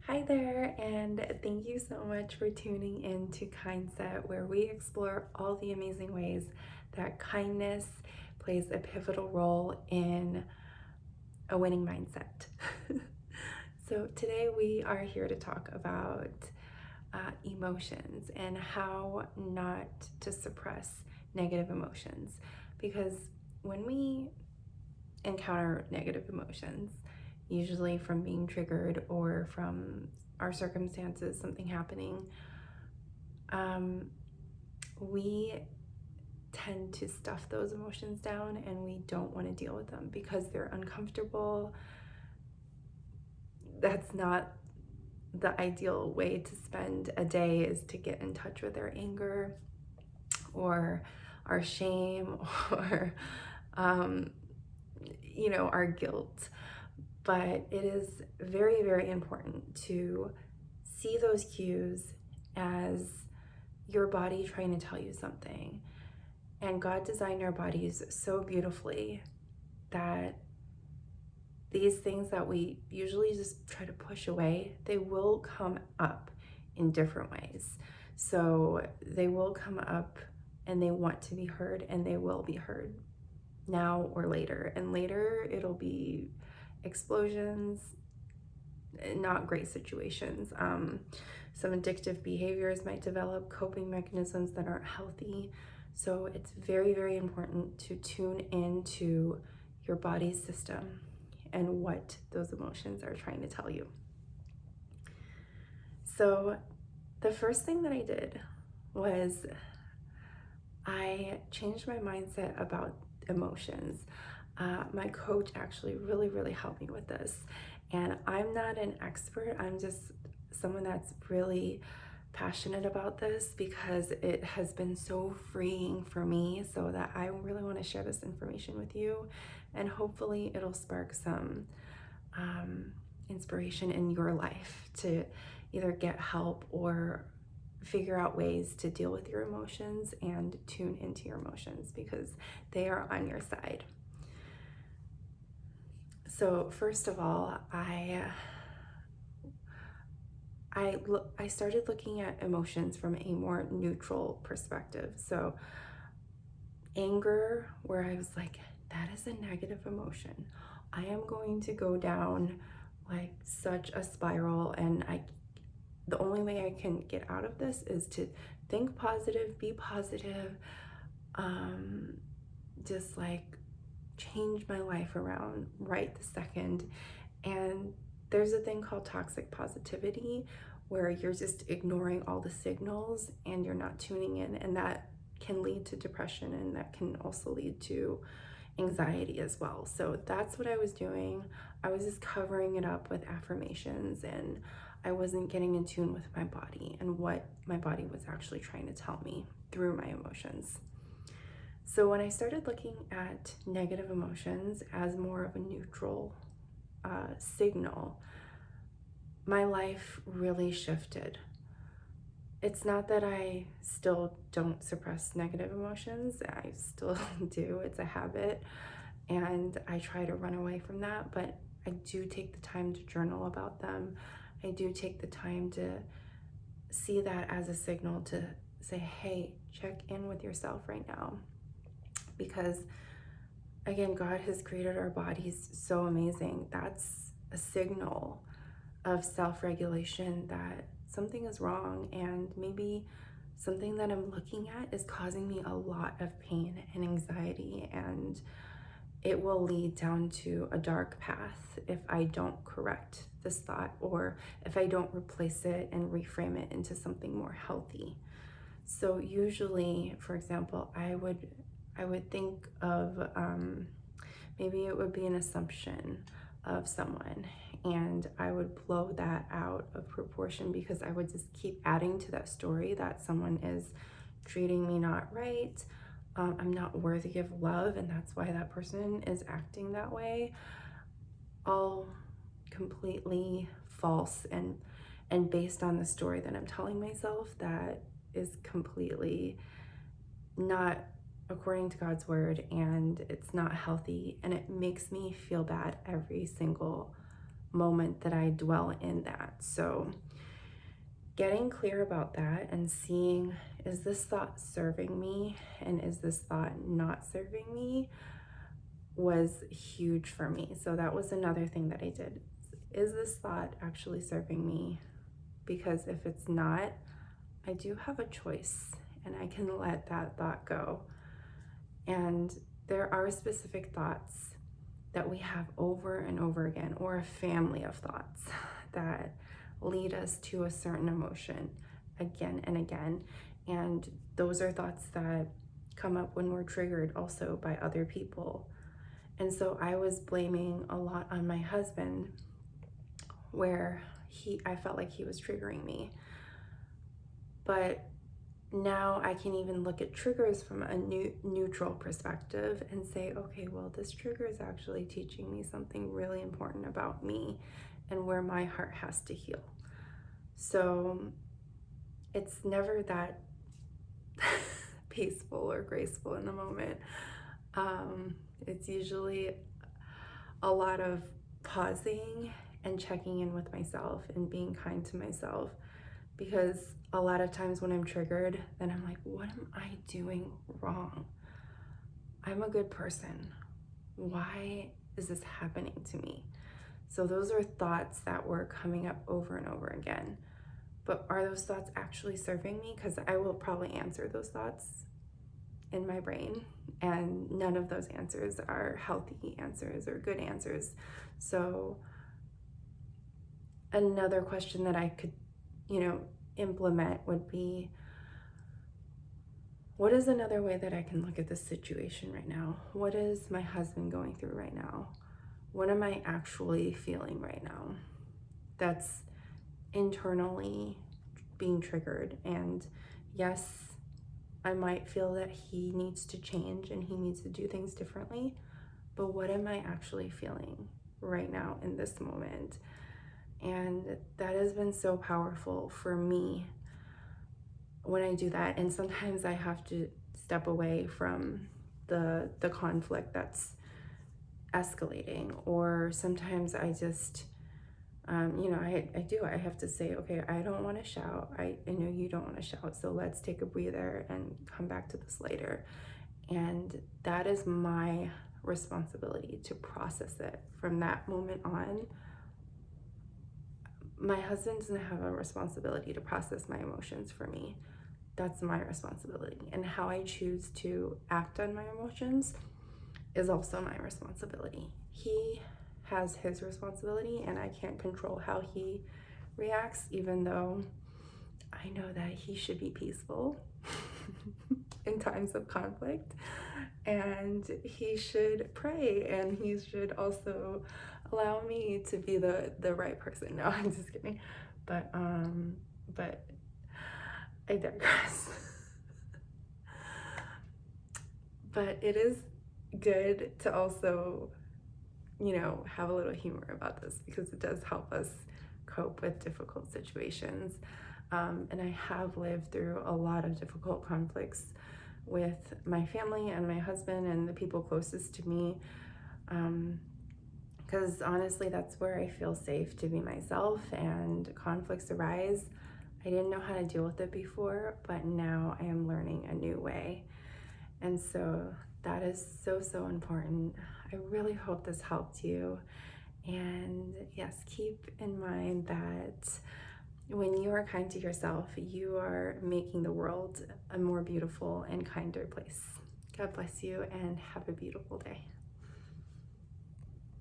Hi there, and thank you so much for tuning in to Kindset, where we explore all the amazing ways that kindness plays a pivotal role in a winning mindset. So, today we are here to talk about emotions and how not to suppress negative emotions. Because when we encounter negative emotions, usually from being triggered or from our circumstances, something happening, um, we tend to stuff those emotions down and we don't want to deal with them because they're uncomfortable. That's not the ideal way to spend a day, is to get in touch with our anger or our shame or um, our guilt. But it is very, very important to see those cues as your body trying to tell you something. And God designed our bodies so beautifully that these things that we usually just try to push away, they will come up in different ways. So they will come up and they want to be heard, and they will be heard now or later. And later it'll be explosions, not great situations. Some addictive behaviors might develop, coping mechanisms that aren't healthy. So it's very, very important to tune into your body's system and what those emotions are trying to tell you. So the first thing that I did was I changed my mindset about emotions. My coach actually really, really helped me with this. And I'm not an expert, I'm just someone that's really passionate about this because it has been so freeing for me, so that I really want to share this information with you, and hopefully it'll spark some inspiration in your life to either get help or figure out ways to deal with your emotions and tune into your emotions because they are on your side. So first of all, I started looking at emotions from a more neutral perspective. So anger, where I was like, that is a negative emotion. I am going to go down like such a spiral, and the only way I can get out of this is to think positive, be positive, just like change my life around right this second. And there's a thing called toxic positivity where you're just ignoring all the signals and you're not tuning in, and that can lead to depression, and that can also lead to anxiety as well. So that's what I was doing. I was just covering it up with affirmations, and I wasn't getting in tune with my body and what my body was actually trying to tell me through my emotions. So when I started looking at negative emotions as more of a neutral signal, my life really shifted. It's not that I still don't suppress negative emotions, I still do. It's a habit, and I try to run away from that, but I do take the time to journal about them. I do take the time to see that as a signal to say, hey, check in with yourself right now. Because again, God has created our bodies so amazing. That's a signal of self-regulation that something is wrong, and maybe something that I'm looking at is causing me a lot of pain and anxiety, and it will lead down to a dark path if I don't correct this thought, or if I don't replace it and reframe it into something more healthy. So usually, for example, I would think of maybe it would be an assumption of someone, and I would blow that out of proportion because I would just keep adding to that story that someone is treating me not right. I'm not worthy of love, and that's why that person is acting that way. All completely false and based on the story that I'm telling myself that is completely not according to God's word, and it's not healthy, and it makes me feel bad every single moment that I dwell in that. So getting clear about that and seeing, is this thought serving me and is this thought not serving me, was huge for me. So that was another thing that I did. Is this thought actually serving me? Because if it's not, I do have a choice and I can let that thought go. And there are specific thoughts that we have over and over again, or a family of thoughts that lead us to a certain emotion again and again. And those are thoughts that come up when we're triggered also by other people. And so I was blaming a lot on my husband, where I felt like he was triggering me. But now I can even look at triggers from a neutral perspective and say, okay, well, this trigger is actually teaching me something really important about me and where my heart has to heal. So it's never that peaceful or graceful in the moment. It's usually a lot of pausing and checking in with myself and being kind to myself, because a lot of times when I'm triggered, then I'm like, what am I doing wrong? I'm a good person. Why is this happening to me? So those are thoughts that were coming up over and over again. But are those thoughts actually serving me? Because I will probably answer those thoughts in my brain, and none of those answers are healthy answers or good answers. So another question that I could, implement would be, what is another way that I can look at this situation right now? What is my husband going through right now? What am I actually feeling right now that's internally being triggered? And yes, I might feel that he needs to change and he needs to do things differently, but what am I actually feeling right now in this moment? And that has been so powerful for me when I do that. And sometimes I have to step away from the conflict that's escalating, or sometimes I just, I have to say, okay, I don't want to shout. I know you don't want to shout, so let's take a breather and come back to this later. And that is my responsibility to process it from that moment on. My husband doesn't have a responsibility to process my emotions for me. That's my responsibility. And how I choose to act on my emotions is also my responsibility. He has his responsibility, and I can't control how he reacts, even though I know that he should be peaceful in times of conflict, and he should pray, and he should also allow me to be the right person. No, I'm just kidding. But I digress. But it is good to also, have a little humor about this, because it does help us cope with difficult situations. And I have lived through a lot of difficult conflicts with my family and my husband and the people closest to me. Because honestly, that's where I feel safe to be myself, and conflicts arise. I didn't know how to deal with it before, but now I am learning a new way. And so that is so, so important. I really hope this helped you. And yes, keep in mind that when you are kind to yourself, you are making the world a more beautiful and kinder place. God bless you, and have a beautiful day.